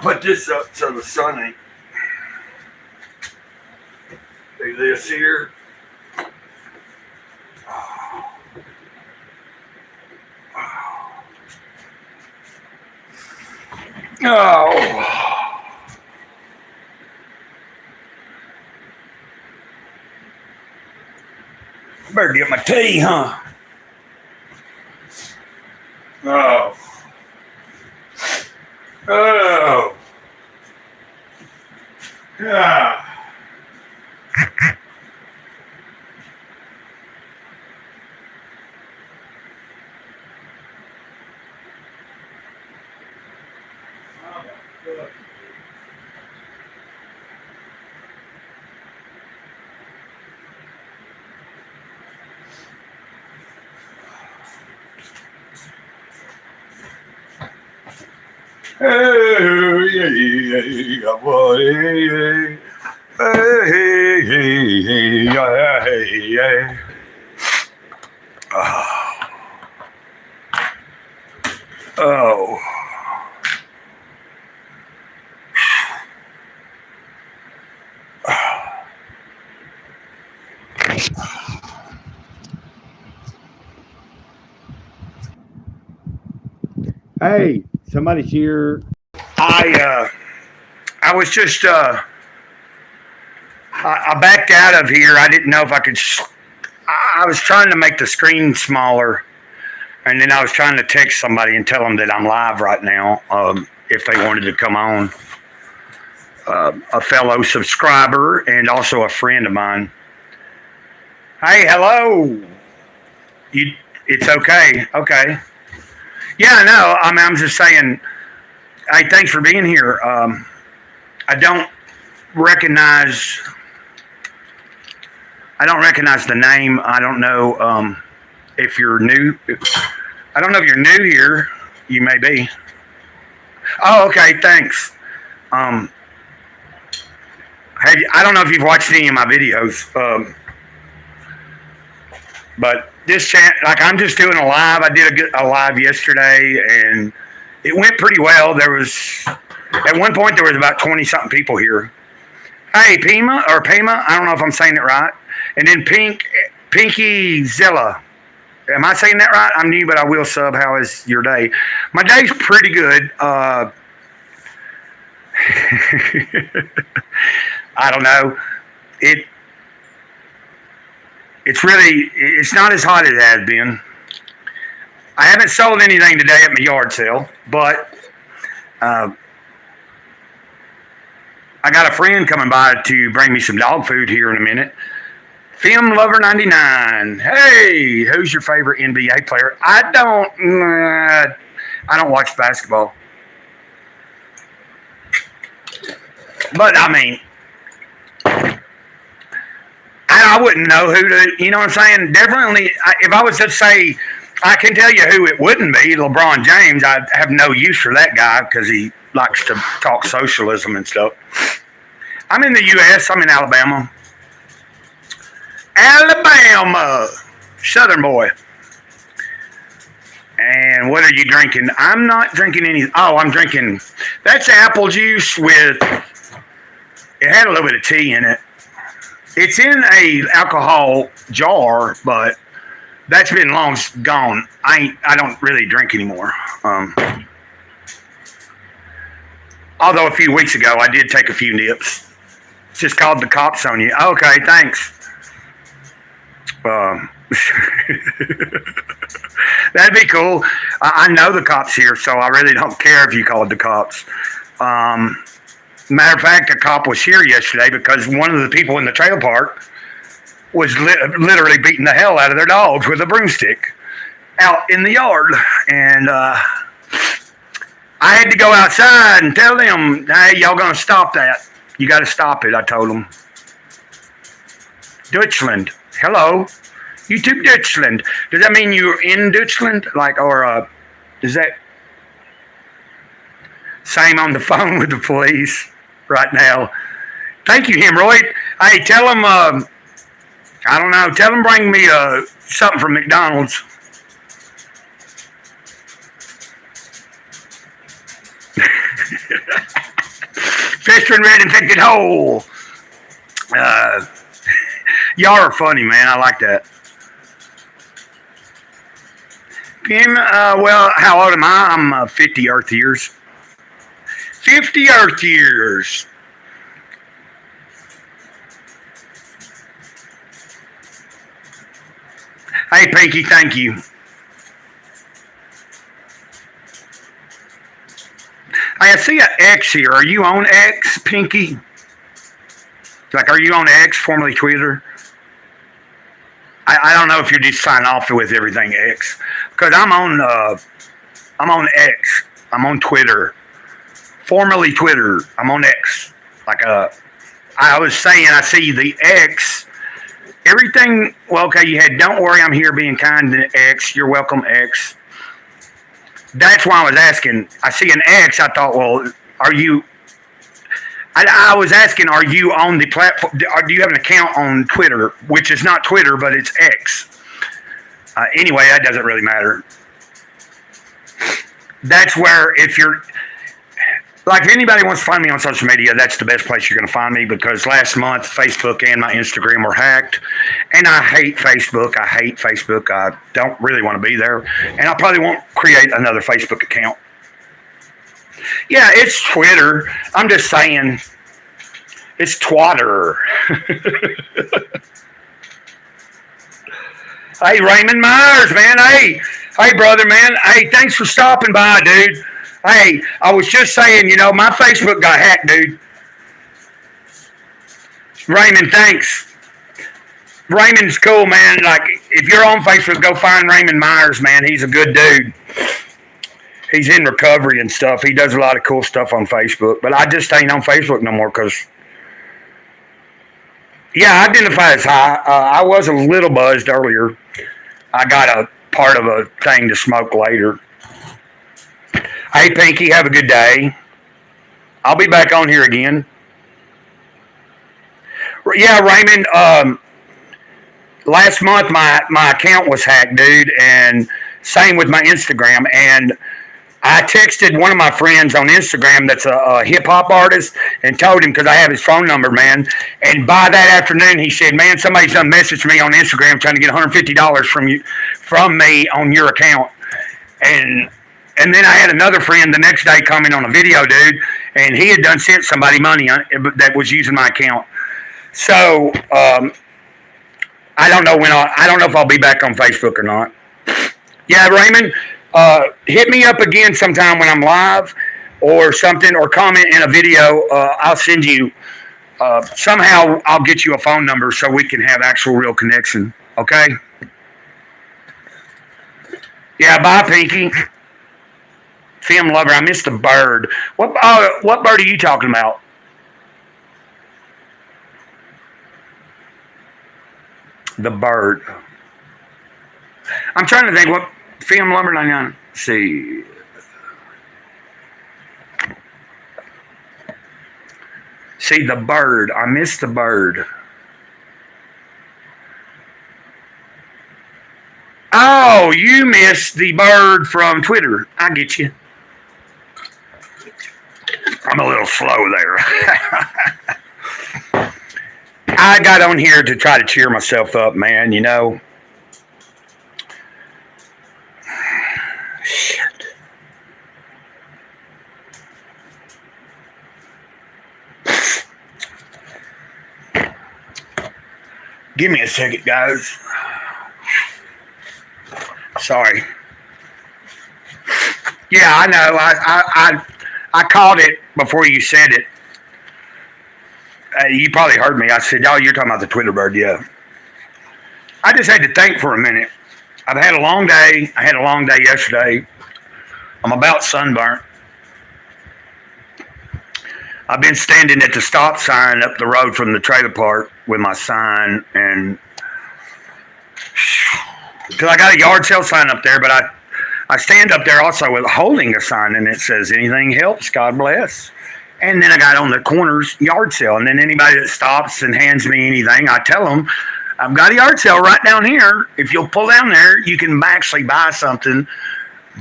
put this up so the sun ain't. Do this here. Oh. Better get my tea, huh? Oh. Oh. Yeah. Oh. Hey, somebody's here. I was just I backed out of here. I didn't know if I could. I was trying to make the screen smaller, and then I was trying to text somebody and tell them that I'm live right now. If they wanted to come on, a fellow subscriber and also a friend of mine. Hey, hello. It's okay. Okay. Yeah, I know. I'm just saying. Hey, thanks for being here. I don't recognize the name. I don't know if you're new. I don't know if you're new here. You may be. Oh, okay. Thanks. I don't know if you've watched any of my videos, but this chat, like I'm just doing a live. I did a live yesterday, and it went pretty well. At one point there was about 20-something people here. Hey, Pima, I don't know if I'm saying it right. And then Pinky Zilla. Am I saying that right? I'm new, but I will sub. How is your day? My day's pretty good. I don't know. It's not as hot as it has been. I haven't sold anything today at my yard sale, but I got a friend coming by to bring me some dog food here in a minute. Film Lover 99. Hey, who's your favorite NBA player? I don't watch basketball. But I mean, I wouldn't know who to, you know what I'm saying? Definitely, if I was to say, I can tell you who it wouldn't be, LeBron James. I have no use for that guy because he likes to talk socialism and stuff. I'm in the U.S. I'm in Alabama. Alabama. Southern boy. And what are you drinking? I'm not drinking any. Oh, I'm drinking. That's apple juice with. It had a little bit of tea in it. It's in a alcohol jar, but that's been long gone. I don't really drink anymore. Although a few weeks ago I did take a few nips. Just called the cops on you. Okay, thanks. That'd be cool. I know the cops here, so I really don't care if you called the cops. Matter of fact, a cop was here yesterday because one of the people in the trailer park was literally beating the hell out of their dogs with a broomstick out in the yard. And I had to go outside and tell them, hey, y'all going to stop that. You got to stop it, I told them. Deutschland. Hello. YouTube Deutschland. Does that mean you're in Deutschland? Like, or is that same on the phone with the police right now? Thank you, Hemorrhoid. Hey, tell them, I don't know, tell them bring me something from McDonald's. Festering red infected hole. Y'all are funny, man. I like that. Kim, well, how old am I? I'm 50 Earth years. 50 Earth years. Hey, Pinky, thank you. Hey, I see an X here. Are you on X, Pinky? Like, are you on X, formerly Twitter? I don't know if you're just signing off with everything X, because I'm on X. I'm on Twitter, formerly Twitter. I'm on X. Like I was saying, I see the X. Everything. Well, okay. You had don't worry, I'm here, being kind to X. You're welcome, X. That's why I was asking. I see an X. I thought, well, are you? I was asking, are you on the platform? Or do you have an account on Twitter, which is not Twitter, but it's X? Anyway, that doesn't really matter. That's where, if you're, like, if anybody wants to find me on social media, that's the best place you're going to find me, because last month, Facebook and my Instagram were hacked. And I hate Facebook. I don't really want to be there. And I probably won't create another Facebook account. Yeah, it's Twitter. I'm just saying, it's Twatter. Hey, Raymond Myers, man. Hey, brother, man. Hey, thanks for stopping by, dude. Hey, I was just saying, my Facebook got hacked, dude. Raymond, thanks. Raymond's cool, man. Like, if you're on Facebook, go find Raymond Myers, man. He's a good dude. He's in recovery and stuff. He does a lot of cool stuff on Facebook. But I just ain't on Facebook no more because, I identify as high. I was a little buzzed earlier. I got a part of a thing to smoke later. Hey, Pinky, have a good day. I'll be back on here again. Yeah, Raymond, last month my account was hacked, dude, and same with my Instagram. And I texted one of my friends on Instagram that's a hip-hop artist and told him, because I have his phone number, man. And by that afternoon, he said, man, somebody's done messaged me on Instagram trying to get $150 from me on your account. And then I had another friend the next day comment on a video, dude, and he had done sent somebody money that was using my account. So I don't know if I'll be back on Facebook or not. Yeah, Raymond, hit me up again sometime when I'm live or something, or comment in a video. I'll send you, somehow I'll get you a phone number so we can have actual real connection. Okay? Yeah, bye, Pinky. Film lover, I missed the bird. What bird are you talking about? The bird. I'm trying to think what film lover. Let's see. See the bird. I missed the bird. Oh, you missed the bird from Twitter. I get you. I'm a little slow there. I got on here to try to cheer myself up, man, Shit. Give me a second, guys. Sorry. Yeah, I know. I called it before you said it. You probably heard me. I said, oh, you're talking about the Twitter bird, yeah. I just had to think for a minute. I've had a long day. I had a long day yesterday. I'm about sunburnt. I've been standing at the stop sign up the road from the trailer park with my sign, and because I got a yard sale sign up there, but I stand up there also with holding a sign, and it says, anything helps, God bless. And then I got on the corners yard sale, and then anybody that stops and hands me anything, I tell them, I've got a yard sale right down here. If you'll pull down there, you can actually buy something.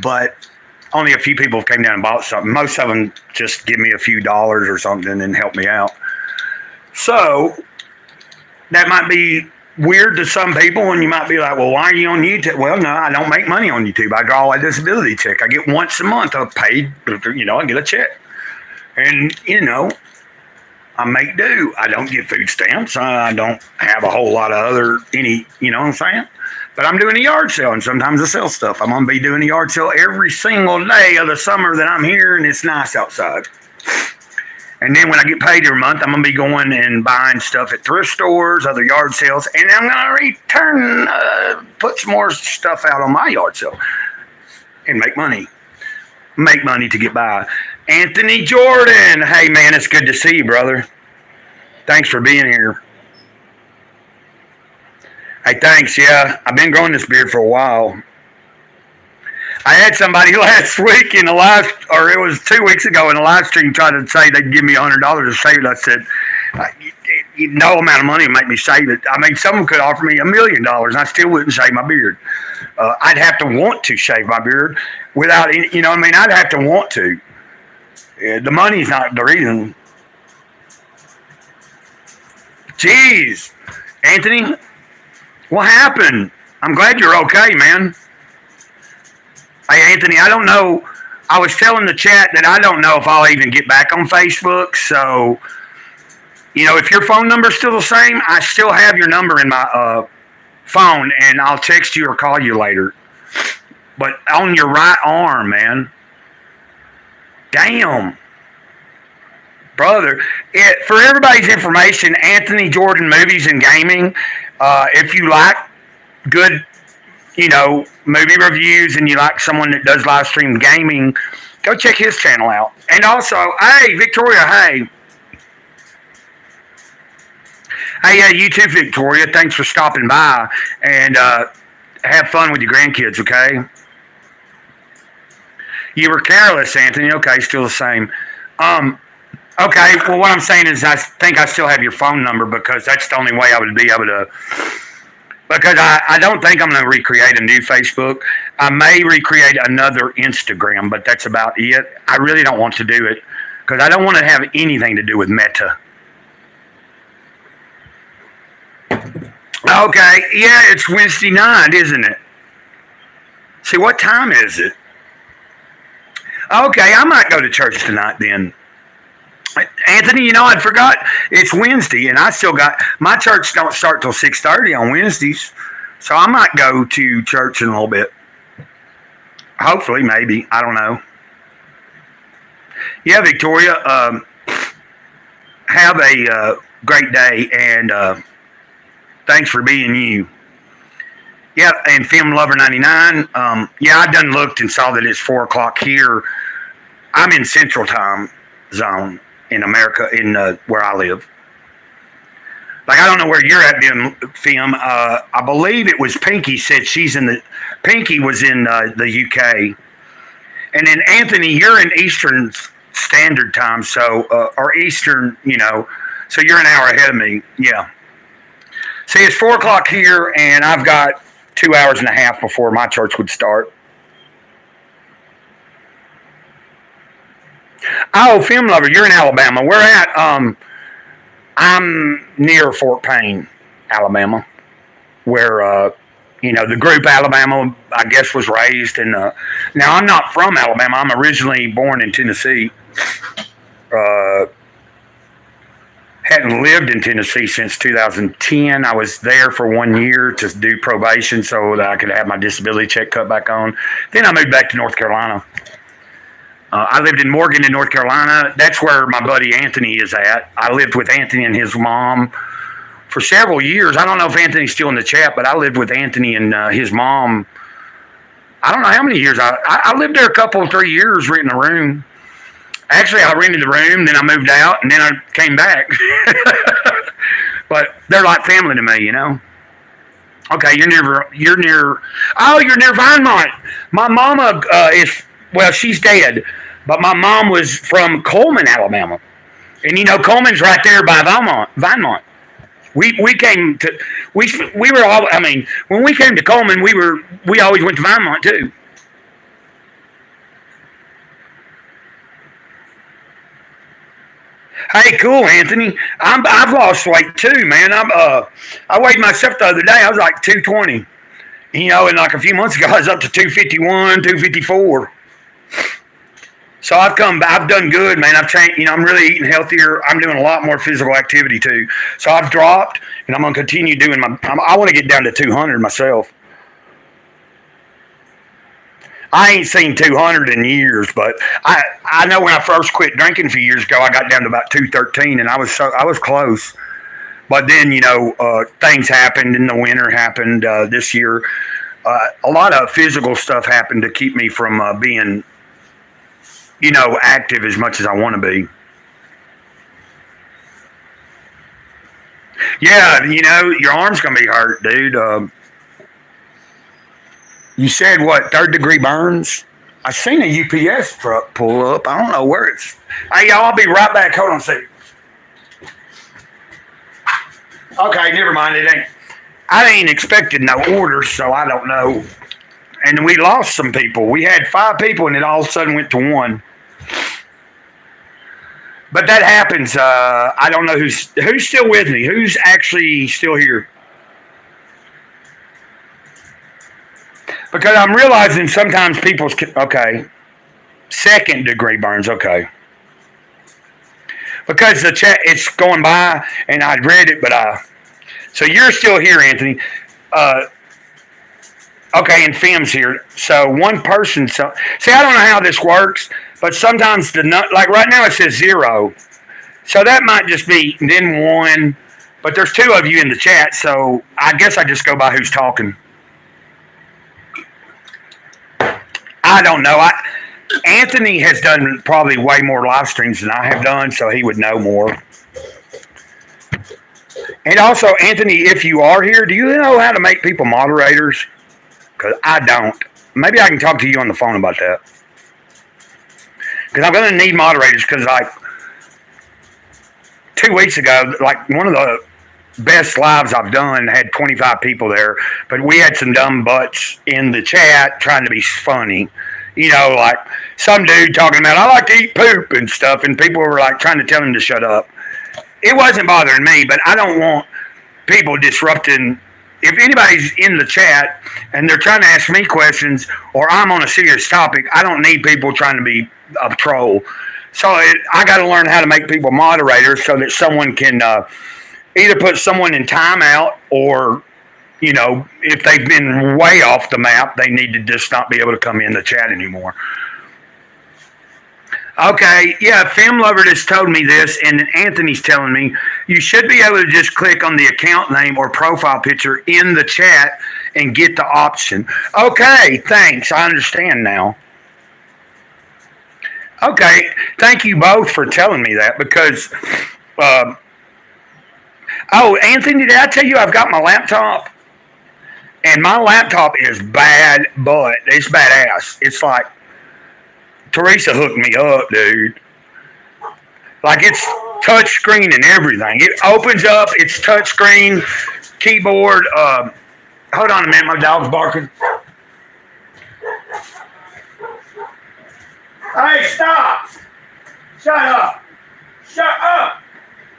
But only a few people came down and bought something. Most of them just give me a few dollars or something and help me out. So that might be weird to some people, and you might be like, well, why are you on YouTube? Well, no, I don't make money on YouTube. I draw a disability check. I get once a month a paid, I get a check. And, I make do. I don't get food stamps. I don't have a whole lot of other, you know what I'm saying? But I'm doing a yard sale, and sometimes I sell stuff. I'm going to be doing a yard sale every single day of the summer that I'm here, and it's nice outside. And then when I get paid every month, I'm going to be going and buying stuff at thrift stores, other yard sales, and I'm going to put some more stuff out on my yard sale and make money. Make money to get by. Anthony Jordan. Hey, man, it's good to see you, brother. Thanks for being here. Hey, thanks. Yeah, I've been growing this beard for a while. I had somebody last week in the live, or it was 2 weeks ago in the live stream, try to say they'd give me $100 to shave it. I said, no amount of money would make me shave it. I mean, someone could offer me $1 million, and I still wouldn't shave my beard. I'd have to want to shave my beard without, I'd have to want to. The money's not the reason. Jeez, Anthony, what happened? I'm glad you're okay, man. Hey, Anthony, I don't know. I was telling the chat that I don't know if I'll even get back on Facebook. So, if your phone number's still the same, I still have your number in my phone, and I'll text you or call you later. But on your right arm, man. Damn. Brother. For everybody's information, Anthony Jordan Movies and Gaming, if you like good, movie reviews and you like someone that does live stream gaming, go check his channel out. And also, hey, Victoria, hey. Hey, you too, Victoria. Thanks for stopping by. And have fun with your grandkids, okay? You were careless, Anthony. Okay, still the same. Okay, well, what I'm saying is I think I still have your phone number because that's the only way I would be able to. Because I don't think I'm going to recreate a new Facebook. I may recreate another Instagram, but that's about it. I really don't want to do it because I don't want to have anything to do with Meta. Okay, yeah, it's Wednesday night, isn't it? See, what time is it? Okay, I might go to church tonight then. Anthony, I forgot it's Wednesday, and I still got my church don't start till 6:30 on Wednesdays, so I might go to church in a little bit. Hopefully, maybe, I don't know. Yeah, Victoria, have a great day, and thanks for being you. Yeah, and Film Lover 99. Yeah, I done looked and saw that it's 4:00 here. I'm in Central Time Zone in America, in where I live. Like, I don't know where you're at, Film. I believe it was Pinky said Pinky was in the UK. And then Anthony, you're in Eastern Standard Time, so, or Eastern, so you're an hour ahead of me. Yeah. See, it's 4:00 here, and I've got 2 hours and a half before my church would start. Oh, Film Lover, you're in Alabama. Where at? I'm near Fort Payne, Alabama, where, the group Alabama, I guess, was raised in. Now, I'm not from Alabama. I'm originally born in Tennessee. Hadn't lived in Tennessee since 2010. I was there for 1 year to do probation so that I could have my disability check cut back on. Then I moved back to North Carolina. I lived in Morgan in North Carolina. That's where my buddy Anthony is at. I lived with Anthony and his mom for several years. I don't know if Anthony's still in the chat, but I lived with Anthony and his mom. I don't know how many years. I lived there a couple, 3 years renting a room. Actually, I rented the room, then I moved out, and then I came back. But they're like family to me, Okay, you're near Vinemont. My mama she's dead, but my mom was from Coleman, Alabama. And Coleman's right there by Vinemont. We were all, when we came to Coleman, we always went to Vinemont too. Hey, cool, Anthony. I've lost weight too, man. I weighed myself the other day. I was like 220. And like a few months ago, I was up to 251, 254. So I've done good, man. I've changed, I'm really eating healthier. I'm doing a lot more physical activity too. So I've dropped, and I'm gonna continue doing I want to get down to 200 myself. I ain't seen 200 in years, but I know when I first quit drinking a few years ago, I got down to about 213, and I was close. But then things happened, and the winter happened this year. A lot of physical stuff happened to keep me from being active as much as I want to be. Yeah, your arm's gonna be hurt, dude. You said what? 3rd-degree burns. I seen a UPS truck pull up. I don't know where it's. Hey, y'all, I'll be right back. Hold on a second. Okay, never mind. It ain't. I ain't expected no orders, so I don't know. And we lost some people. We had 5 people, and it all of a sudden went to 1. But that happens. I don't know who's still with me. Who's actually still here? Because I'm realizing sometimes people's 2nd-degree burns. Okay. Because the chat it's going by and I read it, but so you're still here, Anthony. Okay, and Fem's here. So one person. So see, I don't know how this works, but sometimes like right now it says 0, so that might just be then 1. But there's 2 of you in the chat, so I guess I just go by who's talking. I don't know. Anthony has done probably way more live streams than I have done, so he would know more. And also, Anthony, if you are here, do you know how to make people moderators? Because I don't. Maybe I can talk to you on the phone about that. Because I'm going to need moderators because, like, 2 weeks ago, like, one of the best lives I've done had 25 people there, but we had some dumb butts in the chat trying to be funny. Like some dude talking about, I like to eat poop and stuff, and people were like trying to tell him to shut up. It wasn't bothering me, but I don't want people disrupting. If anybody's in the chat and they're trying to ask me questions or I'm on a serious topic, I don't need people trying to be a troll. So I got to learn how to make people moderators so that someone can either put someone in timeout or, if they've been way off the map, they need to just not be able to come in the chat anymore. Okay, yeah, Fem Lover just told me this, and Anthony's telling me you should be able to just click on the account name or profile picture in the chat and get the option. Okay, thanks. I understand now. Okay, thank you both for telling me that because, Anthony, did I tell you I've got my laptop? And my laptop is bad, but it's badass. It's like, Teresa hooked me up, dude. Like, it's touch screen and everything. It opens up, it's touch screen, keyboard. Hold on a minute, my dog's barking. Hey, stop! Shut up! Shut up!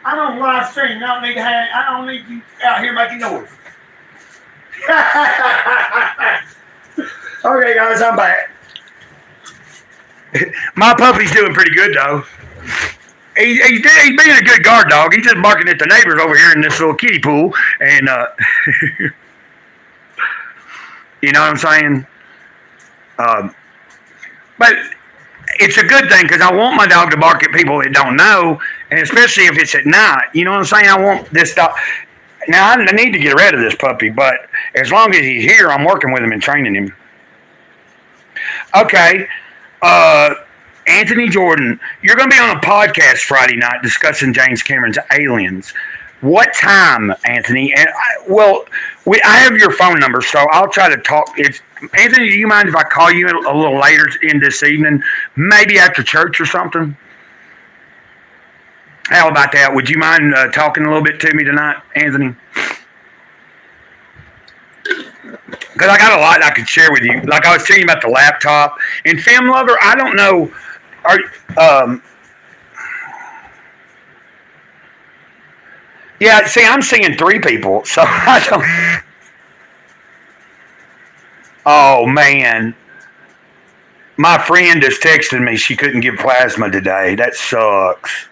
I'm on live stream. I don't need you out here making noise. Okay, guys, I'm back. My puppy's doing pretty good, though. He's being a good guard dog. He's just barking at the neighbors over here in this little kiddie pool. And, you know what I'm saying? But it's a good thing because I want my dog to bark at people that don't know, and especially if it's at night. You know what I'm saying? I want this dog. Now, I need to get rid of this puppy, but as long as he's here, I'm working with him and training him. Okay. Anthony Jordan, you're going to be on a podcast Friday night discussing James Cameron's Aliens. What time, Anthony? And I have your phone number, so I'll try to talk. Anthony, do you mind if I call you a little later in this evening, maybe after church or something? How about that? Would you mind talking a little bit to me tonight, Anthony? Because I got a lot I could share with you. Like I was telling you about the laptop. And Fem Lover, I don't know. Yeah, see, I'm seeing 3 people, so I don't. Oh man, my friend just texted me she couldn't give plasma today. That sucks.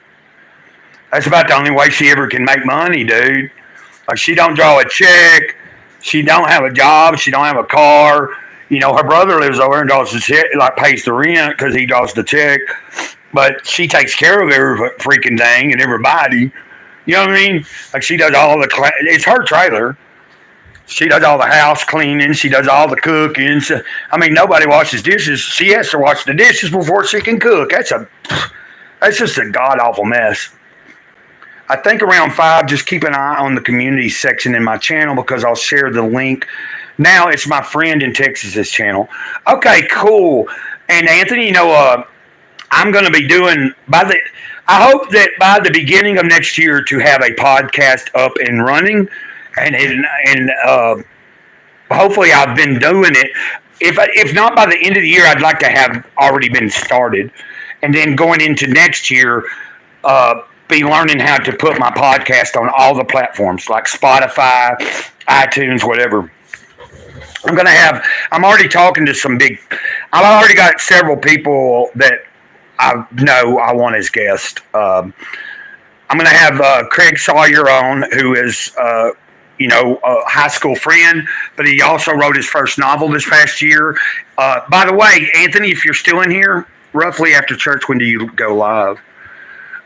That's about the only way she ever can make money, dude. Like she don't draw a check, she don't have a job, she don't have a car. You know, her brother lives over and draws the check, like pays the rent because he draws the check. But she takes care of every freaking thing and everybody. You know what I mean? Like she does all the. It's her trailer. She does all the house cleaning. She does all the cooking. So, I mean, nobody washes dishes. She has to wash the dishes before she can cook. That's just a god awful mess. I think around 5, just keep an eye on the community section in my channel because I'll share the link. Now it's my friend in Texas's channel. Okay, cool. And Anthony, I'm going to be doing I hope that by the beginning of next year to have a podcast up and running, and hopefully I've been doing it. If not by the end of the year, I'd like to have already been started, and then going into next year, be learning how to put my podcast on all the platforms like Spotify, iTunes, whatever. I'm already talking to I've already got several people that I know I want as guests. I'm going to have Craig Sawyer on, who is, a high school friend, but he also wrote his first novel this past year. By the way, Anthony, if you're still in here, roughly after church, when do you go live?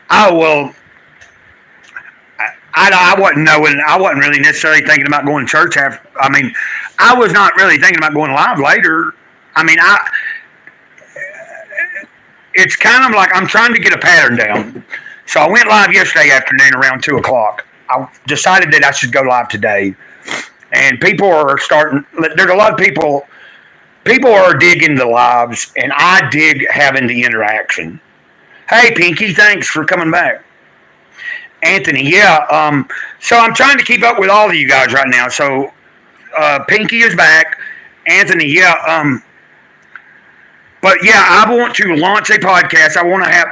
Oh, well, I wasn't really necessarily thinking about going to church. I was not really thinking about going live later. It's kind of like I'm trying to get a pattern down. So I went live yesterday afternoon around 2 o'clock. I decided that I should go live today. And people are starting, there's a lot of people are digging the lives, and I dig having the interaction. Hey, Pinky, thanks for coming back. Anthony, yeah. So I'm trying to keep up with all of you guys right now. So Pinky is back. Anthony, yeah. But yeah, I want to launch a podcast. I want to have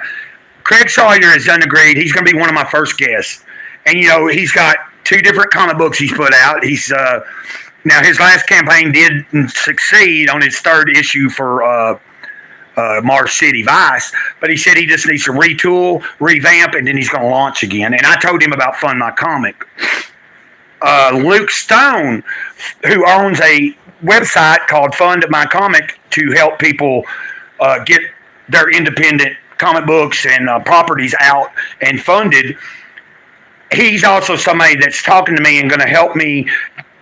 Craig Sawyer has done agreed. He's going to be one of my first guests, and he's got 2 different comic books he's put out. He's now his last campaign didn't succeed on his 3rd issue for Mars City Vice, but he said he just needs to retool, revamp, and then he's going to launch again. And I told him about Fund My Comic. Luke Stone, who owns a website called Fund My Comic to help people get their independent comic books and properties out and funded. He's also somebody that's talking to me and going to help me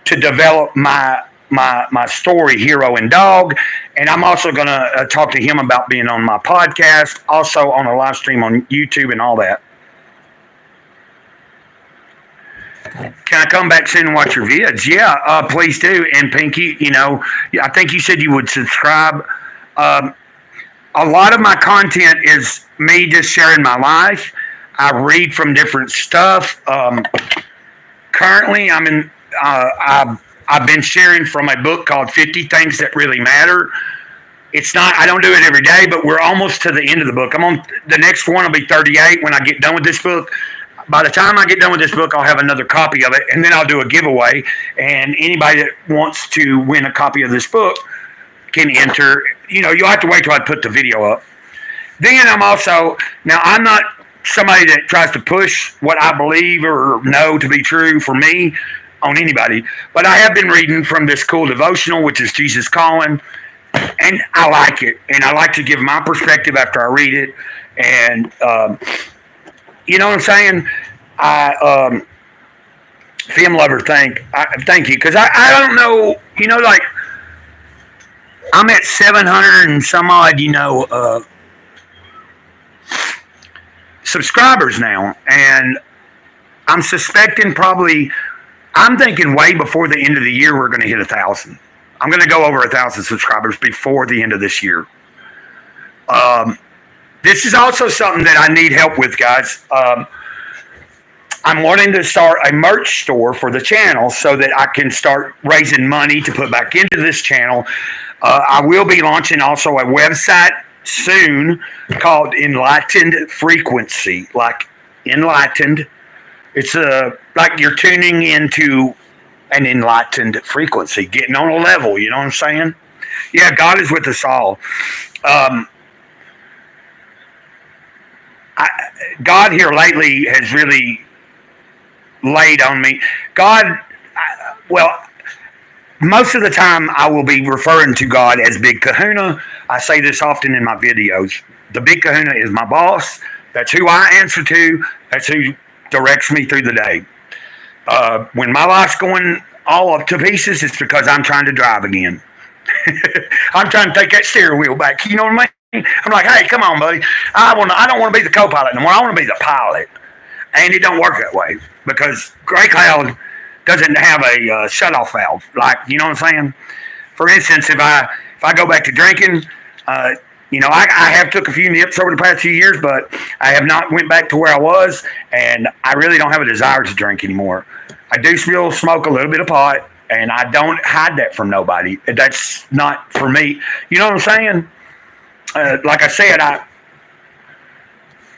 to develop my story, Hero and Dog. And I'm also going to talk to him about being on my podcast, also on a live stream on YouTube and all that. Can I come back soon and watch your vids? Yeah, please do. And Pinky, I think you said you would subscribe. A lot of my content is me just sharing my life. I read from different stuff. Currently, I've been sharing from a book called 50 Things That Really Matter. I don't do it every day, but we're almost to the end of the book. The next one will be 38 when I get done with this book. By the time I get done with this book, I'll have another copy of it, and then I'll do a giveaway. And anybody that wants to win a copy of this book can enter. You'll have to wait till I put the video up. Then I'm not somebody that tries to push what I believe or know to be true for me on anybody. But I have been reading from this cool devotional, which is Jesus Calling, and I like it. And I like to give my perspective after I read it. And you know what I'm saying? Film Lover, thank you. Because I don't know, like, I'm at 700 and some odd, subscribers now. And I'm suspecting I'm thinking way before the end of the year, we're going to hit 1,000. I'm going to go over 1,000 subscribers before the end of this year. This is also something that I need help with, guys. I'm wanting to start a merch store for the channel so that I can start raising money to put back into this channel. I will be launching also a website soon called Enlightened Frequency, like enlightened It's like you're tuning into an enlightened frequency, getting on a level. You know what I'm saying? Yeah, God is with us all. Um, I, God here lately has really laid on me. God, well, most of the time I will be referring to God as Big Kahuna. I say this often in my videos. The Big Kahuna is my boss. That's who I answer to. That's who directs me through the day. When my life's going all up to pieces, it's because I'm trying to drive again. I'm trying to take that steering wheel back. You know what I mean? I'm like, hey, come on, buddy. I don't want to be the co-pilot anymore. I want to be the pilot. And it don't work that way because Grey Cloud doesn't have a shut-off valve. Like, you know what I'm saying? For instance, if I go back to drinking, I have took a few nips over the past few years, but I have not went back to where I was, and I really don't have a desire to drink anymore. I do still smoke a little bit of pot, and I don't hide that from nobody. That's not for me. You know what I'm saying? Like I said,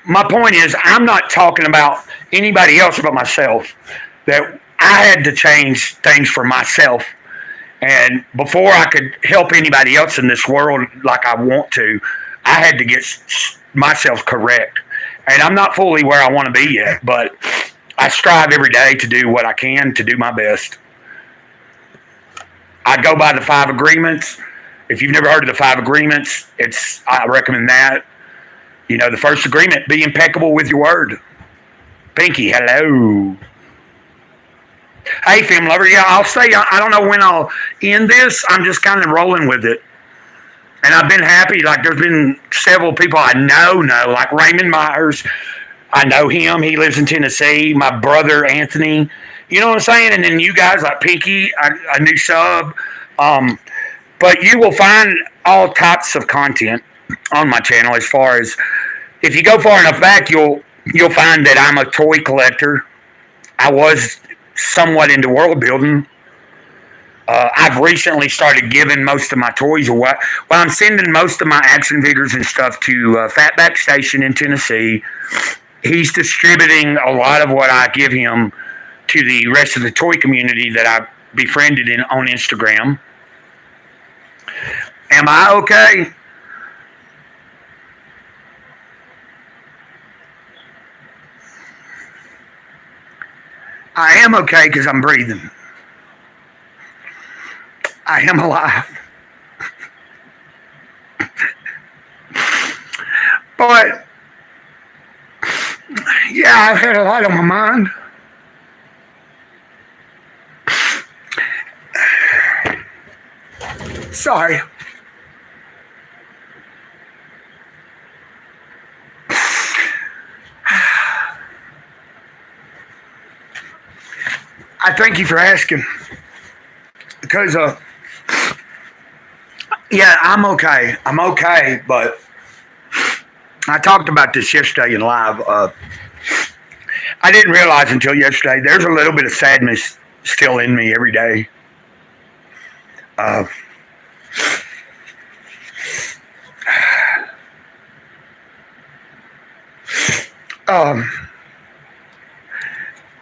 my point is I'm not talking about anybody else but myself. That I had to change things for myself. And before I could help anybody else in this world like I want to, I had to get myself correct. And I'm not fully where I want to be yet, but I strive every day to do what I can to do my best. I go by the 5 agreements. If you've never heard of the 5 agreements, I recommend that. The first agreement, be impeccable with your word. Pinky, hello. Hey, film lover. Yeah, I'll say, I don't know when I'll end this. I'm just kind of rolling with it. And I've been happy. Like, there's been several people I know, like Raymond Myers. I know him. He lives in Tennessee. My brother, Anthony. You know what I'm saying? And then you guys like Pinky, a new sub. But you will find all types of content on my channel as far as, if you go far enough back, you'll find that I'm a toy collector. I was somewhat into world building. I've recently started giving most of my toys away. Well, I'm sending most of my action figures and stuff to Fatback Station in Tennessee. He's distributing a lot of what I give him to the rest of the toy community that I befriended on Instagram. Am I okay? I am okay because I'm breathing. I am alive. But, yeah, I've had a lot on my mind. Sorry. I thank you for asking. Because, yeah, I'm okay. I'm okay, but I talked about this yesterday in live. I didn't realize until yesterday, there's a little bit of sadness still in me every day.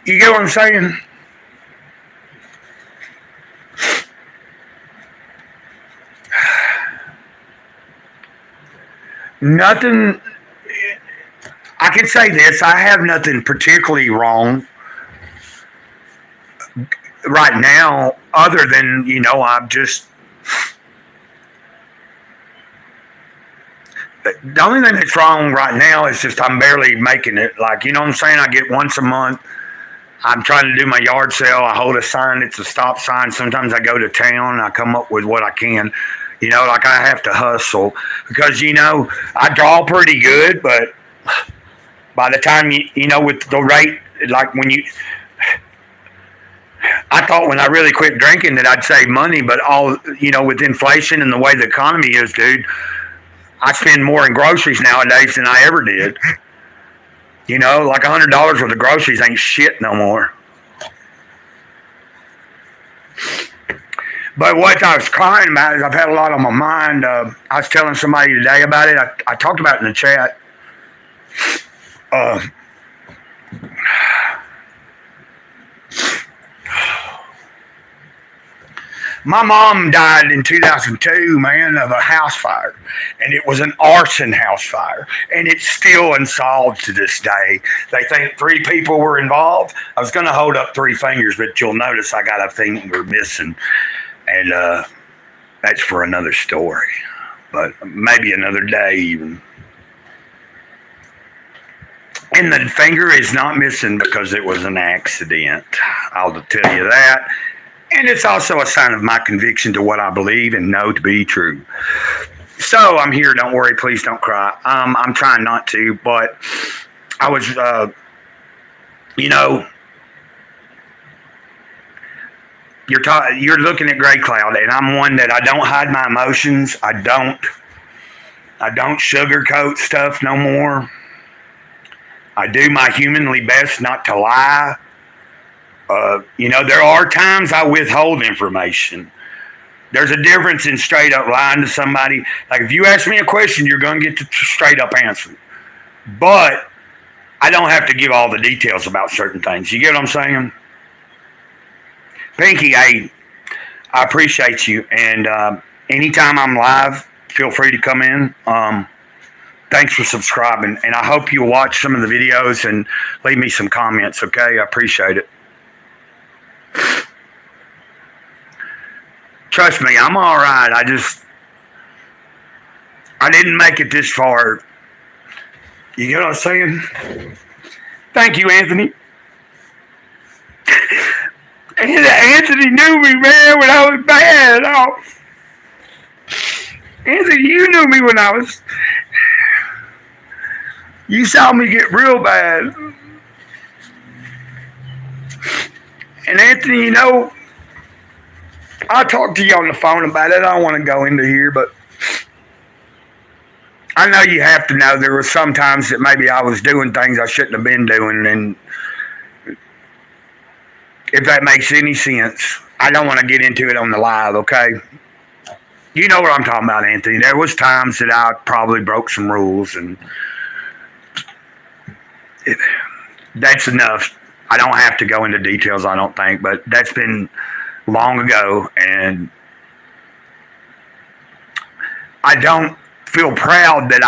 You get what I'm saying? Nothing, I can say this, I have nothing particularly wrong right now other than, I'm just, the only thing that's wrong right now is just I'm barely making it. Like, you know what I'm saying? I get once a month. I'm trying to do my yard sale. I hold a sign. It's a stop sign. Sometimes I go to town and I come up with what I can. Like I have to hustle because, I draw pretty good, but by the time, with the rate, like I thought when I really quit drinking that I'd save money, but with inflation and the way the economy is, dude, I spend more in groceries nowadays than I ever did. Like $100 worth of groceries ain't shit no more. But what I was crying about is I've had a lot on my mind. I was telling somebody today about it. I talked about it in the chat. My mom died in 2002, man, of a house fire. And it was an arson house fire. And it's still unsolved to this day. They think 3 people were involved. I was going to hold up 3 fingers, but you'll notice I got a finger missing. And that's for another story. But maybe another day even. And the finger is not missing because it was an accident. I'll tell you that. And it's also a sign of my conviction to what I believe and know to be true. So I'm here. Don't worry. Please don't cry. I'm trying not to, but I was, you're looking at Grey Cloud, and I'm one that I don't hide my emotions. I don't sugarcoat stuff no more. I do my humanly best not to lie. There are times I withhold information. There's a difference in straight up lying to somebody. Like if you ask me a question, you're going to get the straight up answer. But I don't have to give all the details about certain things. You get what I'm saying? Pinky, I appreciate you. And anytime I'm live, feel free to come in. Thanks for subscribing. And I hope you'll watch some of the videos and leave me some comments, okay? I appreciate it. Trust me, I'm all right. I didn't make it this far. You get what I'm saying? Thank you, Anthony. Anthony knew me, man, when I was bad off. Anthony, you knew me when I was... You saw me get real bad. And Anthony, I talked to you on the phone about it. I don't want to go into here, but I know you have to know there were some times that maybe I was doing things I shouldn't have been doing. And if that makes any sense, I don't want to get into it on the live, okay? You know what I'm talking about, Anthony. There was times that I probably broke some rules, and that's enough. I don't have to go into details, I don't think, but that's been long ago, and I don't feel proud that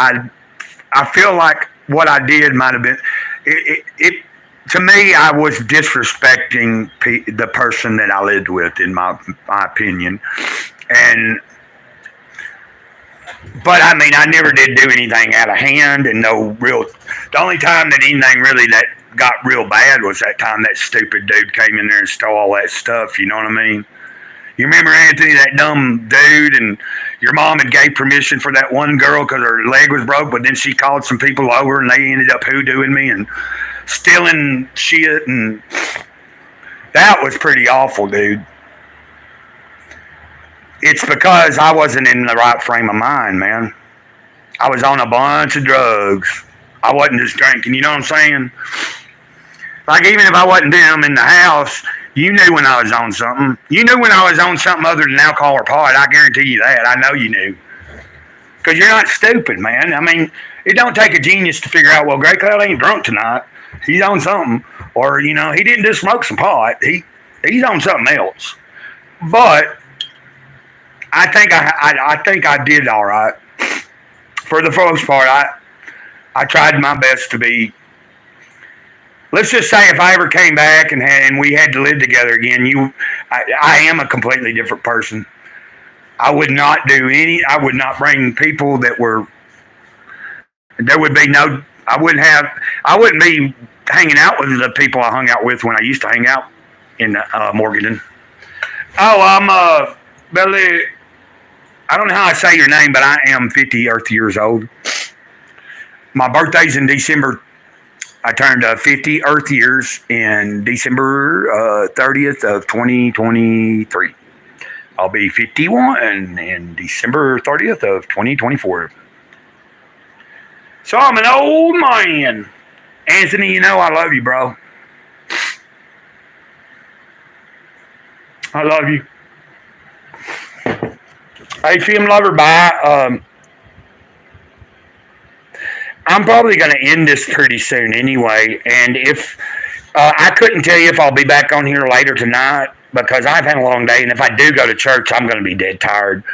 I feel like what I did might have been, to me, I was disrespecting the person that I lived with, in my opinion, but I mean, I never did do anything out of hand, and the only time that anything really that got real bad was that time that stupid dude came in there and stole all that stuff, you know what I mean? You remember, Anthony, that dumb dude, and your mom had gave permission for that one girl because her leg was broke, but then she called some people over and they ended up hoodooing me and stealing shit, and that was pretty awful, dude. It's because I wasn't in the right frame of mind, man. I was on a bunch of drugs. I wasn't just drinking, you know what I'm saying? Like, even if I wasn't down in the house, you knew when I was on something. You knew when I was on something other than alcohol or pot. I guarantee you that. I know you knew. Because you're not stupid, man. I mean, it don't take a genius to figure out, well, Grey Cloud ain't drunk tonight. He's on something. Or, he didn't just smoke some pot. He's on something else. But I think I did all right. For the most part, I tried my best to be. Let's just say if I ever came back and we had to live together again, I am a completely different person. I would not bring people that were, there would be no, I wouldn't be hanging out with the people I hung out with when I used to hang out in Morganton. Oh, I'm Billy. I don't know how I say your name, but I am 50 Earth years old. My birthday's in December. I turned 50 Earth years in December 30th of 2023. I'll be 51 in December 30th of 2024. So I'm an old man. Anthony, I love you, bro. I love you. Hey, Film Lover, bye. I'm probably going to end this pretty soon anyway. And if I couldn't tell you if I'll be back on here later tonight, because I've had a long day, and if I do go to church, I'm going to be dead tired.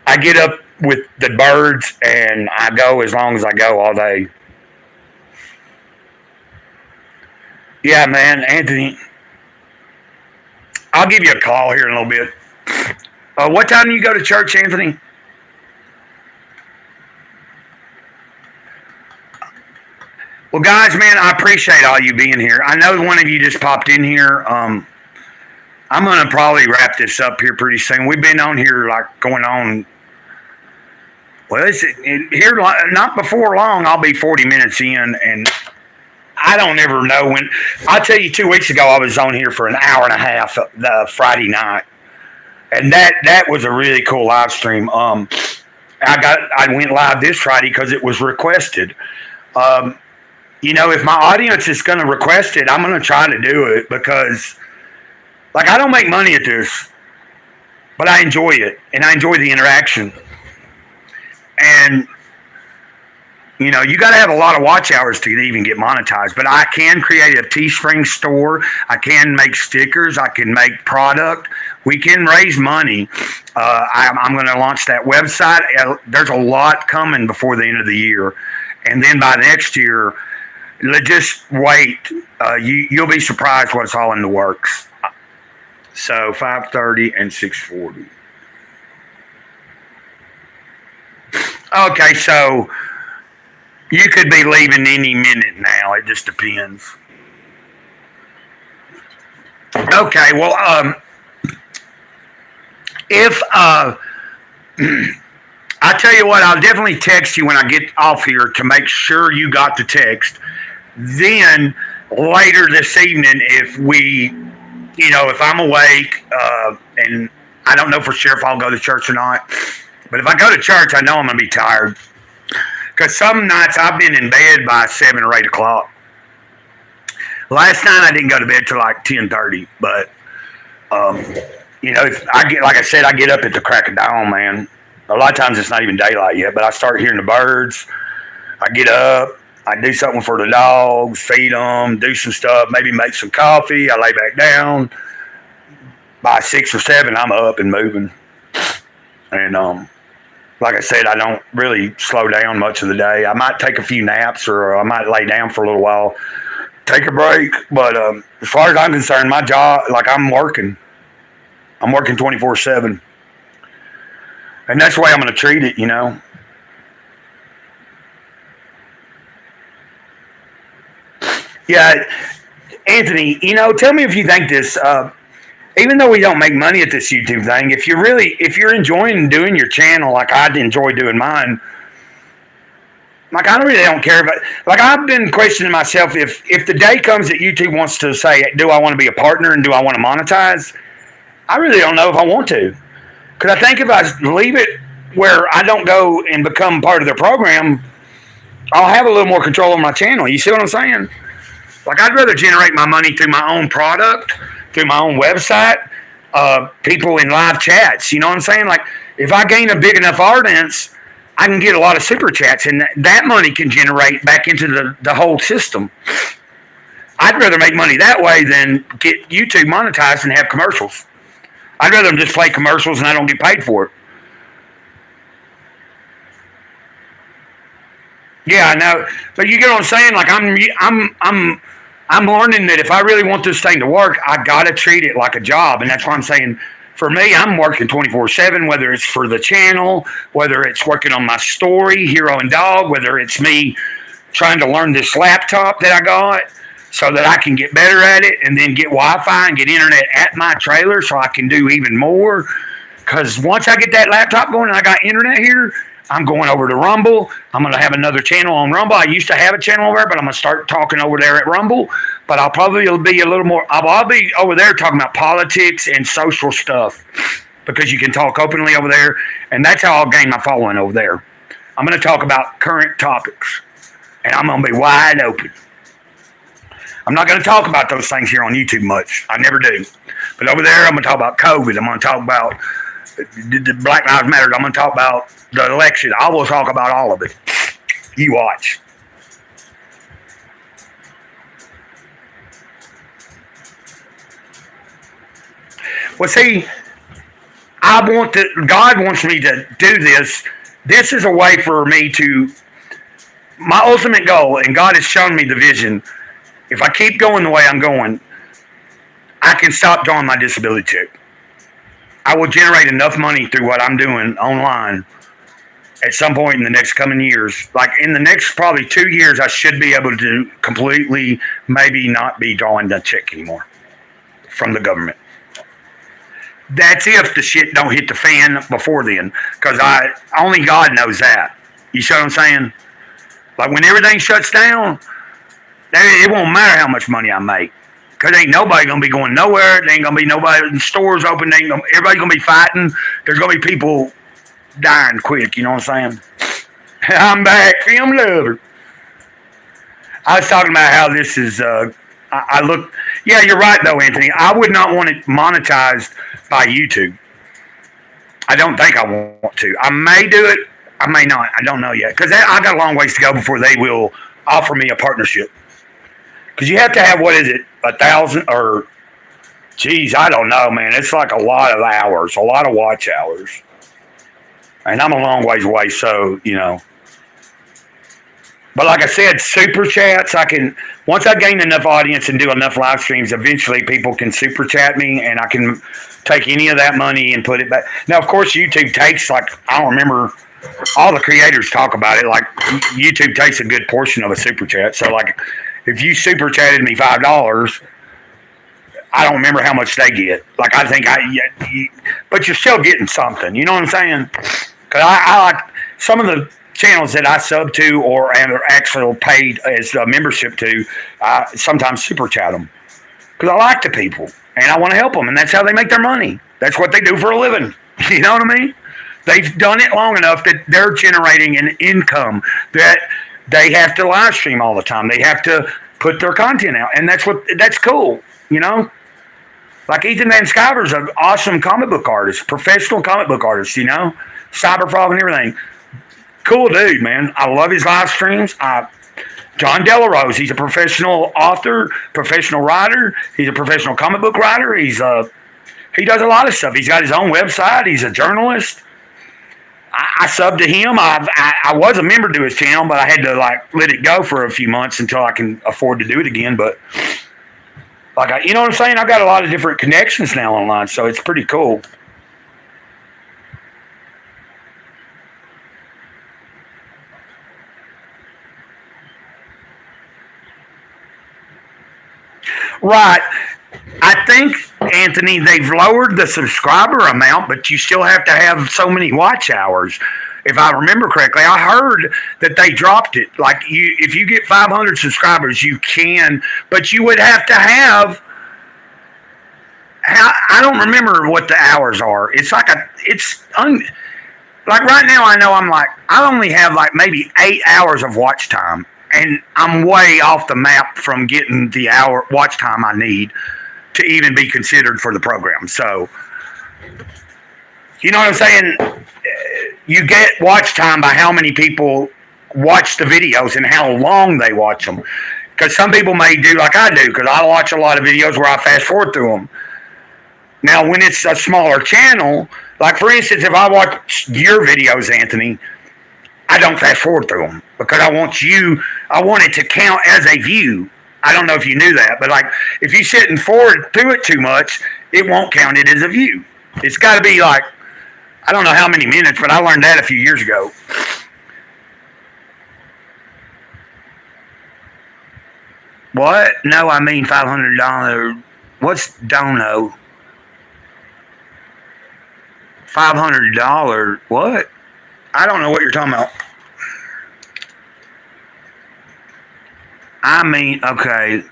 I get up with the birds, and I go as long as I go all day. Yeah, man, Anthony, I'll give you a call here in a little bit. What time do you go to church, Anthony? Well, guys, man, I appreciate all you being here. I know one of you just popped in here. I'm going to probably wrap this up here pretty soon. We've been on here like going on. Well, here not before long. I'll be 40 minutes in, and I don't ever know when. I'll tell you, 2 weeks ago I was on here for an hour and a half the Friday night, and that was a really cool live stream. I went live this Friday because it was requested. If my audience is going to request it, I'm going to try to do it because, like, I don't make money at this, but I enjoy it, and I enjoy the interaction. And, you got to have a lot of watch hours to even get monetized. But I can create a Teespring store. I can make stickers. I can make product. We can raise money. I'm going to launch that website. There's a lot coming before the end of the year. And then by next year, just wait. You'll be surprised what's all in the works. So 5:30 and 6:40. Okay, so you could be leaving any minute now. It just depends. Okay, well, if I tell you what, I'll definitely text you when I get off here to make sure you got the text. Then later this evening, if I'm awake, and I don't know for sure if I'll go to church or not, but if I go to church, I know I'm going to be tired. Because some nights I've been in bed by 7 or 8 o'clock. Last night I didn't go to bed till like 10:30, but if I get, like I said, I get up at the crack of dawn, man. A lot of times it's not even daylight yet, but I start hearing the birds. I get up, I do something for the dogs, feed them, do some stuff, maybe make some coffee. I lay back down. By 6 or 7, I'm up and moving. And like I said, I don't really slow down much of the day. I might take a few naps, or I might lay down for a little while, take a break. But as far as I'm concerned, my job, like, I'm working 24/7. And that's the way I'm going to treat it, Yeah, Anthony, tell me if you think this, even though we don't make money at this YouTube thing, if you're enjoying doing your channel like I enjoy doing mine, like, I really don't care about, like, I've been questioning myself if the day comes that YouTube wants to say, do I want to be a partner and do I want to monetize? I really don't know if I want to. Because I think if I leave it where I don't go and become part of their program, I'll have a little more control on my channel. You see what I'm saying? Like, I'd rather generate my money through my own product, through my own website, people in live chats. You know what I'm saying? Like, if I gain a big enough audience, I can get a lot of super chats, and that money can generate back into the whole system. I'd rather make money that way than get YouTube monetized and have commercials. I'd rather them just play commercials and I don't get paid for it. Yeah, I know, but you get what I'm saying? Like, I'm learning that if I really want this thing to work, I gotta treat it like a job, and that's why I'm saying, for me, I'm working 24/7. Whether it's for the channel, whether it's working on my story, Hero and Dog, whether it's me trying to learn this laptop that I got so that I can get better at it, and then get Wi-Fi and get internet at my trailer so I can do even more. Because once I get that laptop going and I got internet here, I'm going over to Rumble. I'm going to have another channel on Rumble. I used to have a channel over there, but I'm going to start talking over there at Rumble. But I'll probably be a little more, I'll be over there talking about politics and social stuff, because you can talk openly over there. And that's how I'll gain my following over there. I'm going to talk about current topics, and I'm going to be wide open. I'm not going to talk about those things here on YouTube much. I never do. But over there, I'm going to talk about COVID. I'm going to talk about the Black Lives Matter. I'm going to talk about the election. I will talk about all of it. You watch. Well, see, God wants me to do this. This is a way for me to, my ultimate goal, and God has shown me the vision. If I keep going the way I'm going, I can stop drawing my disability check. I will generate enough money through what I'm doing online at some point in the next coming years. Like in the next probably 2 years, I should be able to completely maybe not be drawing the check anymore from the government. That's if the shit don't hit the fan before then, because only God knows that. You see what I'm saying? Like when everything shuts down, it won't matter how much money I make, because ain't nobody gonna be going nowhere. There ain't gonna be nobody in stores open. Everybody's gonna be fighting. There's gonna be people dying quick. You know what I'm saying? I'm back, film lover. I was talking about how this is. I look. Yeah, you're right though, Anthony. I would not want it monetized by YouTube. I don't think I want to. I may do it. I may not. I don't know yet, because I got a long ways to go before they will offer me a partnership. Because you have to have, what is it, 1,000 or, geez, I don't know, man. It's like a lot of hours, a lot of watch hours. And I'm a long ways away, so, you know. But like I said, super chats, once I gain enough audience and do enough live streams, eventually people can super chat me and I can take any of that money and put it back. Now, of course, YouTube takes, like, I don't remember, all the creators talk about it, like, YouTube takes a good portion of a super chat. So, like, if you super chatted me $5, I don't remember how much they get. Like, I think but you're still getting something. You know what I'm saying? Because I like some of the channels that I sub to or are actually paid as a membership to, sometimes super chat them. Because I like the people and I want to help them, and that's how they make their money. That's what they do for a living. You know what I mean? They've done it long enough that they're generating an income that they have to live stream all the time. They have to put their content out, and that's cool, you know? Like Ethan Van Sciver's an awesome comic book artist, professional comic book artist, you know? Cyberfrog and everything. Cool dude, man. I love his live streams. John Delarose, he's a professional author, professional writer. He's a professional comic book writer. He does a lot of stuff. He's got his own website. He's a journalist. I subbed to him. I was a member to his channel, but I had to let it go for a few months until I can afford to do it again. But you know what I'm saying? I've got a lot of different connections now online, so it's pretty cool. Right. I think, Anthony, they've lowered the subscriber amount, but you still have to have so many watch hours. If I remember correctly, I heard that they dropped it. If you get 500 subscribers, you can, but you would have to have. I don't remember what the hours are. It's right now. I know I only have maybe 8 hours of watch time, and I'm way off the map from getting the hour watch time I need to even be considered for the program. So, you know what I'm saying? You get watch time by how many people watch the videos and how long they watch them. Because some people may do like I do, because I watch a lot of videos where I fast forward through them. Now, when it's a smaller channel, like for instance, if I watch your videos, Anthony, I don't fast forward through them because I want it to count as a view. I don't know if you knew that, but if you sit and forward through it too much, it won't count it as a view. It's got to be I don't know how many minutes, but I learned that a few years ago. What? No, I mean $500. What's dono? $500. What? I don't know what you're talking about. I mean, okay.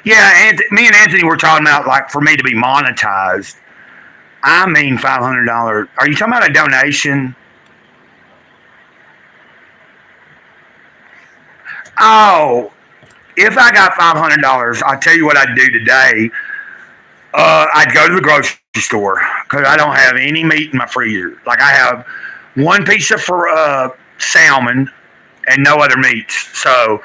Yeah, me and Anthony were talking about for me to be monetized. I mean $500. Are you talking about a donation? Oh, if I got $500, I'll tell you what I'd do today. I'd go to the grocery store because I don't have any meat in my freezer. I have one piece of salmon and no other meats. So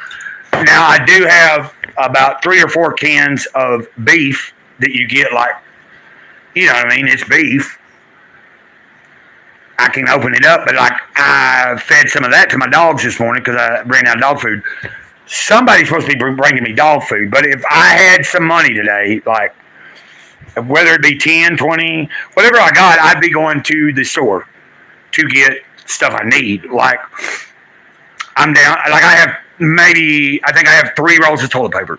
now I do have about 3 or 4 cans of beef that you get, like, you know what I mean? It's beef. I can open it up, but like I fed some of that to my dogs this morning because I ran out of dog food. Somebody's supposed to be bringing me dog food, but if I had some money today, like whether it be 10, 20, whatever I got, I'd be going to the store to get stuff I need. Like I'm down, like I think I have 3 rolls of toilet paper.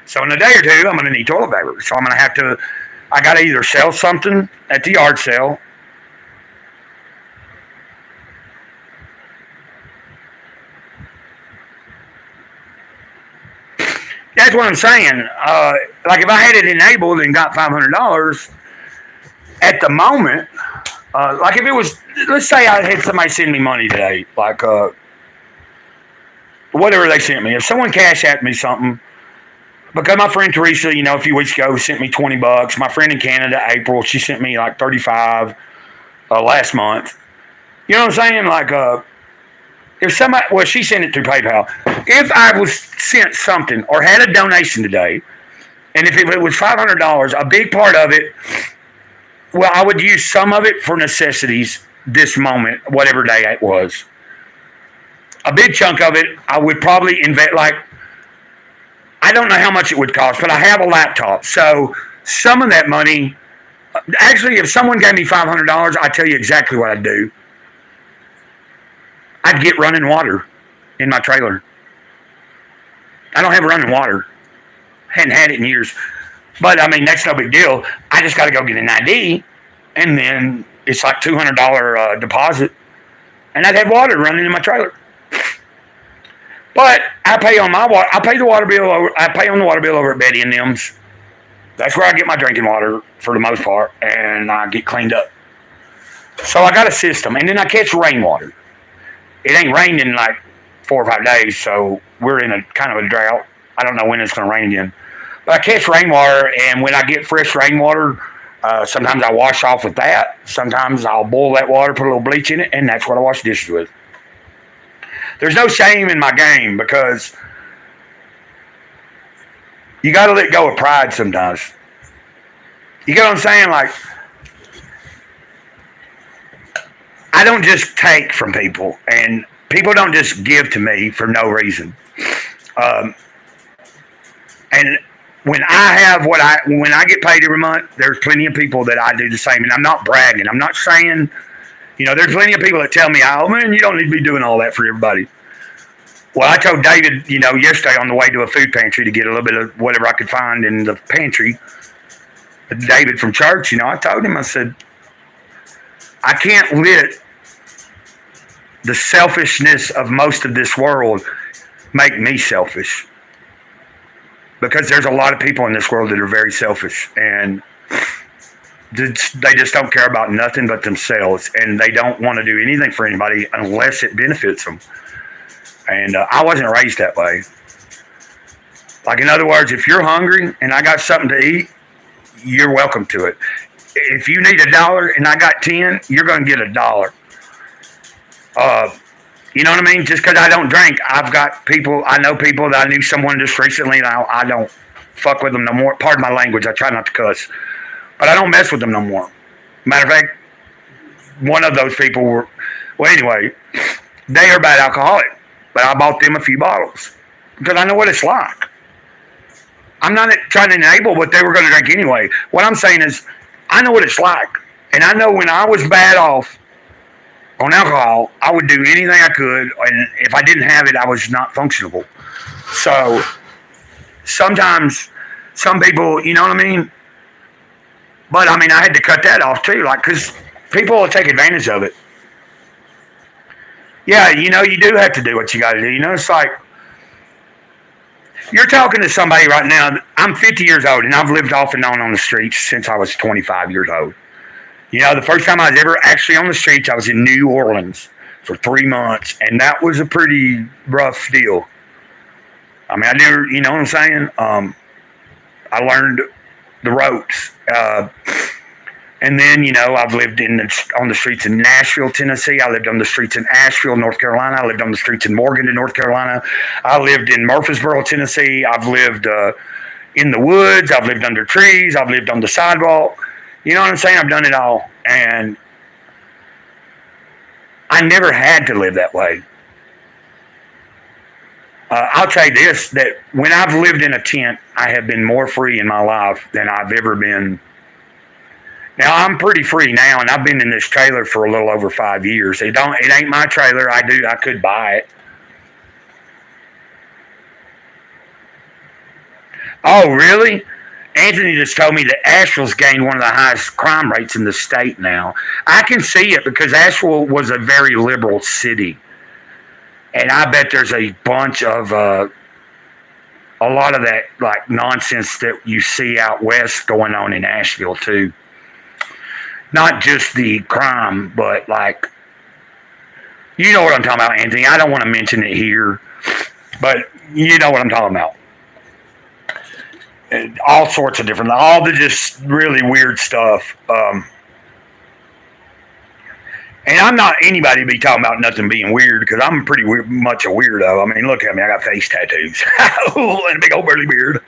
So in a day or two, I'm going to need toilet paper. So I'm going to have to, I got to either sell something at the yard sale. That's what I'm saying. Like if I had it enabled and got $500 at the moment, like if it was, let's say I had somebody send me money today, like whatever they sent me. If someone cash at me something, because my friend Teresa, you know, a few weeks ago sent me $20. My friend in Canada, April, she sent me like 35 last month. You know what I'm saying? Like if somebody, well, she sent it through PayPal. If I was sent something or had a donation today, and if it was $500, a big part of it, well, I would use some of it for necessities this moment, whatever day it was. A big chunk of it, I would probably invest, like, I don't know how much it would cost, but I have a laptop. So some of that money, actually, if someone gave me $500, I'd tell you exactly what I'd do. I'd get running water in my trailer. I don't have running water. Hadn't had it in years. But, I mean, that's no big deal. I just got to go get an ID, and then it's like $200 deposit, and I'd have water running in my trailer. But I pay on my water. I pay the water bill. I pay on the water bill over at Betty and Them's. That's where I get my drinking water for the most part, and I get cleaned up. So I got a system, and then I catch rainwater. It ain't rained in like 4 or 5 days, so we're in a kind of a drought. I don't know when it's going to rain again. But I catch rainwater, and when I get fresh rainwater, sometimes I wash off with that. Sometimes I'll boil that water, put a little bleach in it, and that's what I wash dishes with. There's no shame in my game because you got to let go of pride sometimes. You get what I'm saying? Like, I don't just take from people, and people don't just give to me for no reason. And when I get paid every month, there's plenty of people that I do the same. And I'm not bragging. I'm not saying, you know, there's plenty of people that tell me, oh man, you don't need to be doing all that for everybody. Well, I told David, you know, yesterday on the way to a food pantry to get a little bit of whatever I could find in the pantry. David from church, you know, I told him, I said, I can't let the selfishness of most of this world make me selfish. Because there's a lot of people in this world that are very selfish, and they just don't care about nothing but themselves, and they don't want to do anything for anybody unless it benefits them. And I wasn't raised that way. Like, in other words, if you're hungry and I got something to eat, you're welcome to it. If you need $1 and I got 10, you're going to get $1. You know what I mean? Just because I don't drink, I've got people, I know people that I knew someone just recently, and I don't fuck with them no more. Pardon my language, I try not to cuss. But I don't mess with them no more. Matter of fact, one of those people were, well, anyway, they are bad alcoholic. But I bought them a few bottles because I know what it's like. I'm not trying to enable what they were going to drink anyway. What I'm saying is, I know what it's like. And I know when I was bad off on alcohol, I would do anything I could. And if I didn't have it, I was not functionable. So sometimes some people, you know what I mean? But I mean, I had to cut that off too. Like, because people will take advantage of it. Yeah, you know, you do have to do what you got to do. You know, it's like, you're talking to somebody right now. I'm 50 years old, and I've lived off and on the streets since I was 25 years old. You know, the first time I was ever actually on the streets, I was in New Orleans for 3 months, and that was a pretty rough deal. I mean, I never, you know what I'm saying? I learned the ropes. And then, you know, I've lived on the streets in Nashville, Tennessee. I lived on the streets in Asheville, North Carolina. I lived on the streets in Morgan, North Carolina. I lived in Murfreesboro, Tennessee. I've lived in the woods. I've lived under trees. I've lived on the sidewalk. You know what I'm saying? I've done it all. And I never had to live that way. I'll tell you this, that when I've lived in a tent, I have been more free in my life than I've ever been. Now, I'm pretty free now, and I've been in this trailer for a little over 5 years. It ain't my trailer. I could buy it. Oh, really? Anthony just told me that Asheville's gained one of the highest crime rates in the state now. I can see it because Asheville was a very liberal city. And I bet there's a bunch of a lot of that like nonsense that you see out west going on in Asheville too. Not just the crime, but like, you know what I'm talking about, Anthony. I don't want to mention it here, but you know what I'm talking about. And all sorts of different, all the just really weird stuff. And I'm not anybody to be talking about nothing being weird because I'm pretty much a weirdo. I mean, look at me. I got face tattoos and a big old burly beard.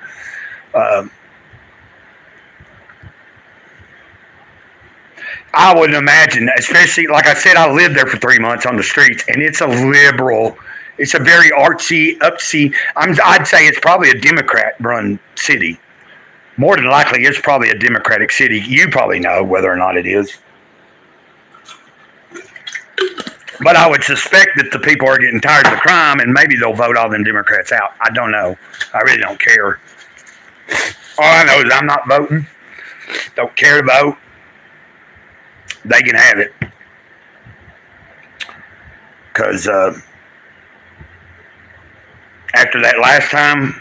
I wouldn't imagine, especially, like I said, I lived there for 3 months on the streets, and it's a liberal, it's a very artsy, upsy, I'd say it's probably a Democrat-run city. More than likely, it's probably a Democratic city. You probably know whether or not it is. But I would suspect that the people are getting tired of the crime, and maybe they'll vote all them Democrats out. I don't know. I really don't care. All I know is I'm not voting. Don't care to vote. They can have it. Because after that last time,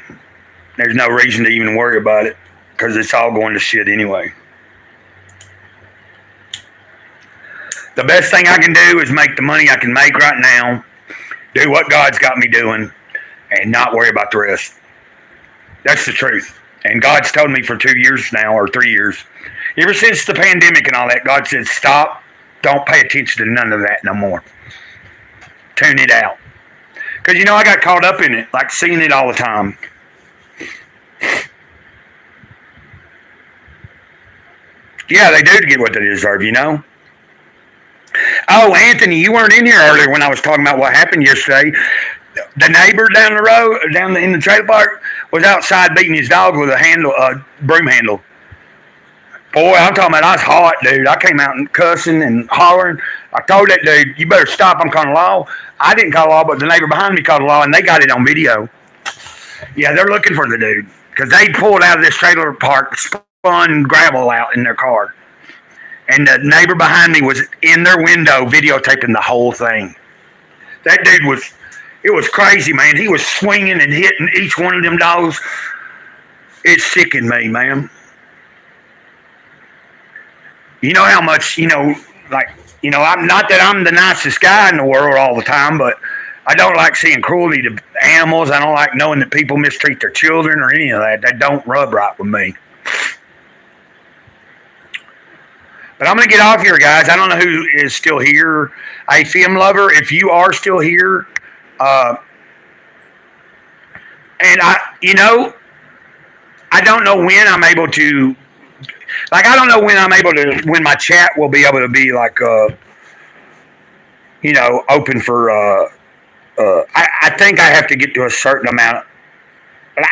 there's no reason to even worry about it. Because it's all going to shit anyway. The best thing I can do is make the money I can make right now, do what God's got me doing, and not worry about the rest. That's the truth. And God's told me for 2 years now, or 3 years, ever since the pandemic and all that, God said, stop, don't pay attention to none of that no more. Tune it out. Because, you know, I got caught up in it, like seeing it all the time. Yeah, they do get what they deserve, you know. Oh, Anthony, you weren't in here earlier when I was talking about what happened yesterday. The neighbor down the road, in the trailer park, was outside beating his dog with a broom handle. Boy, I'm talking about, I was hot, dude. I came out and cussing and hollering. I told that dude, you better stop, I'm calling law. I didn't call law, but the neighbor behind me called law, and they got it on video. Yeah, they're looking for the dude because they pulled out of this trailer park, spun gravel out in their car. And the neighbor behind me was in their window videotaping the whole thing. That dude it was crazy, man. He was swinging and hitting each one of them dogs. It sickened me, man. You know how much, I'm not that I'm the nicest guy in the world all the time, but I don't like seeing cruelty to animals. I don't like knowing that people mistreat their children or any of that. That don't rub right with me. But I'm going to get off here, guys. I don't know who is still here. Hey, film lover, if you are still here, and I don't know when I'm able to, I don't know when my chat will be able to be open for, I think I have to get to a certain amount.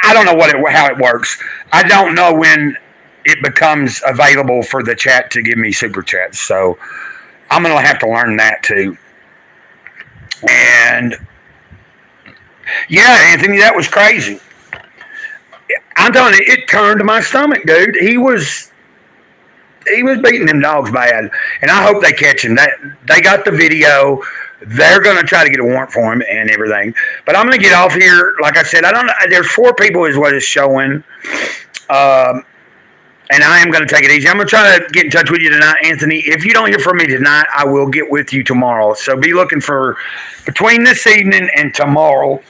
I don't know how it works. I don't know when it becomes available for the chat to give me super chats. So I'm going to have to learn that too. And yeah, Anthony, that was crazy. I'm telling you, it turned my stomach, dude. He was beating them dogs bad. And I hope they catch him. They got the video. They're going to try to get a warrant for him and everything. But I'm going to get off here. Like I said, I don't know. There's 4 people is what it's showing. And I am going to take it easy. I'm going to try to get in touch with you tonight, Anthony. If you don't hear from me tonight, I will get with you tomorrow. So be looking for between this evening and tomorrow.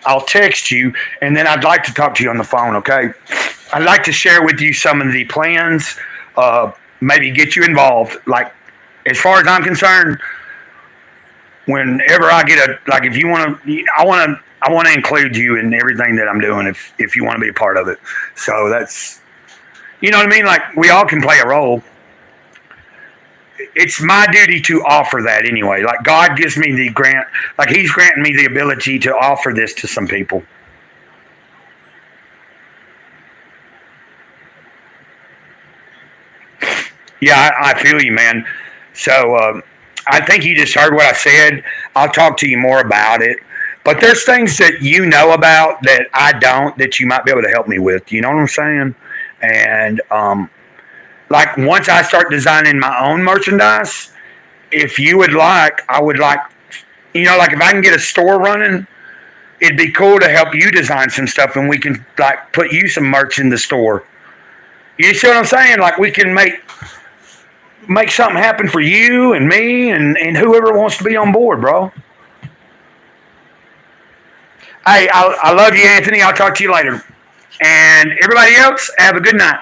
I'll text you, and then I'd like to talk to you on the phone, okay? I'd like to share with you some of the plans, maybe get you involved. Like, as far as I'm concerned, whenever I get if you want to, I want to include you in everything that I'm doing if you want to be a part of it. So that's, you know what I mean? Like, we all can play a role. It's my duty to offer that anyway. Like, God gives me the grant, like He's granting me the ability to offer this to some people. Yeah, I feel you, man. So I think you just heard what I said. I'll talk to you more about it. But there's things that you know about that I don't, that you might be able to help me with. You know what I'm saying? And like, once I start designing my own merchandise, if you would like, I would like, like, if I can get a store running, it'd be cool to help you design some stuff, and we can, like, put you some merch in the store. You see what I'm saying? Like, we can make something happen for you and me and whoever wants to be on board, bro. Hey, I love you, Anthony. I'll talk to you later. And everybody else, have a good night.